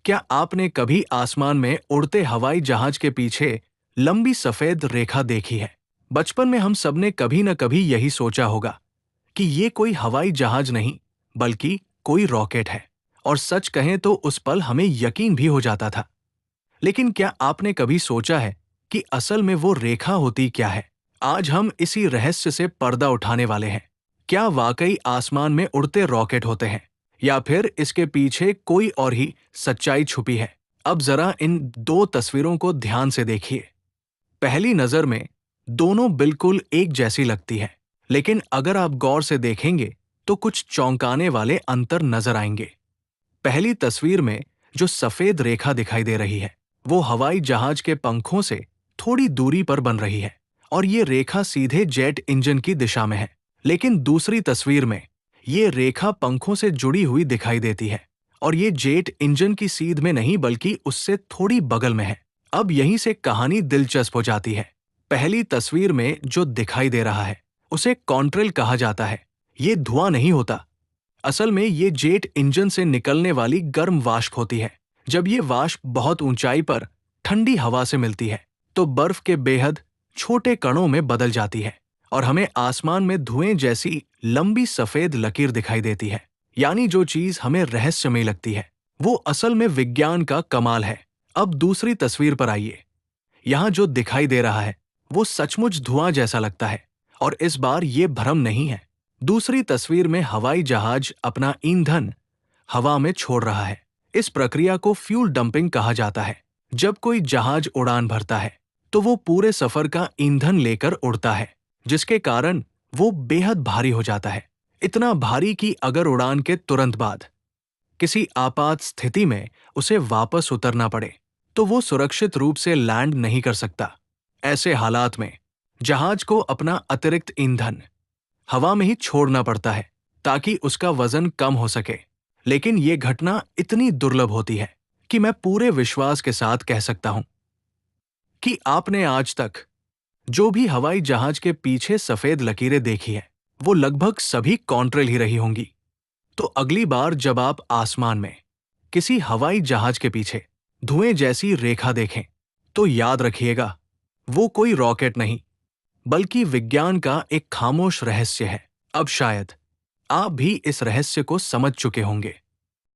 क्या आपने कभी आसमान में उड़ते हवाई जहाज के पीछे लंबी सफेद रेखा देखी है? बचपन में हम सबने कभी न कभी यही सोचा होगा कि ये कोई हवाई जहाज नहीं, बल्कि कोई रॉकेट है। और सच कहें तो उस पल हमें यकीन भी हो जाता था। लेकिन क्या आपने कभी सोचा है कि असल में वो रेखा होती क्या है? आज हम इसी रहस्य से पर्दा उठाने वाले हैं। क्या वाकई आसमान में उड़ते रॉकेट होते हैं, या फिर इसके पीछे कोई और ही सच्चाई छुपी है? अब जरा इन दो तस्वीरों को ध्यान से देखिए। पहली नजर में दोनों बिल्कुल एक जैसी लगती है, लेकिन अगर आप गौर से देखेंगे तो कुछ चौंकाने वाले अंतर नजर आएंगे। पहली तस्वीर में जो सफेद रेखा दिखाई दे रही है, वो हवाई जहाज के पंखों से थोड़ी दूरी पर बन रही है, और ये रेखा सीधे जेट इंजन की दिशा में है। लेकिन दूसरी तस्वीर में ये रेखा पंखों से जुड़ी हुई दिखाई देती है, और ये जेट इंजन की सीध में नहीं बल्कि उससे थोड़ी बगल में है। अब यहीं से कहानी दिलचस्प हो जाती है। पहली तस्वीर में जो दिखाई दे रहा है, उसे कॉन्ट्रेल कहा जाता है। ये धुआं नहीं होता। असल में ये जेट इंजन से निकलने वाली गर्म वाष्प होती है। जब ये वाष्प बहुत ऊंचाई पर ठंडी हवा से मिलती है, तो बर्फ के बेहद छोटे कणों में बदल जाती है, और हमें आसमान में धुएं जैसी लंबी सफेद लकीर दिखाई देती है। यानी जो चीज हमें रहस्यमय लगती है, वो असल में विज्ञान का कमाल है। अब दूसरी तस्वीर पर आइए। यहाँ जो दिखाई दे रहा है, वो सचमुच धुआं जैसा लगता है, और इस बार ये भ्रम नहीं है। दूसरी तस्वीर में हवाई जहाज अपना ईंधन हवा में छोड़ रहा है। इस प्रक्रिया को फ्यूल डंपिंग कहा जाता है। जब कोई जहाज उड़ान भरता है, तो वो पूरे सफर का ईंधन लेकर उड़ता है, जिसके कारण वो बेहद भारी हो जाता है। इतना भारी कि अगर उड़ान के तुरंत बाद किसी आपात स्थिति में उसे वापस उतरना पड़े, तो वो सुरक्षित रूप से लैंड नहीं कर सकता। ऐसे हालात में जहाज को अपना अतिरिक्त ईंधन हवा में ही छोड़ना पड़ता है, ताकि उसका वजन कम हो सके। लेकिन ये घटना इतनी दुर्लभ होती है कि मैं पूरे विश्वास के साथ कह सकता हूं कि आपने आज तक जो भी हवाई जहाज के पीछे सफेद लकीरें देखी है, वो लगभग सभी कॉन्ट्रेल ही रही होंगी। तो अगली बार जब आप आसमान में किसी हवाई जहाज के पीछे धुएं जैसी रेखा देखें, तो याद रखिएगा, वो कोई रॉकेट नहीं, बल्कि विज्ञान का एक खामोश रहस्य है। अब शायद आप भी इस रहस्य को समझ चुके होंगे।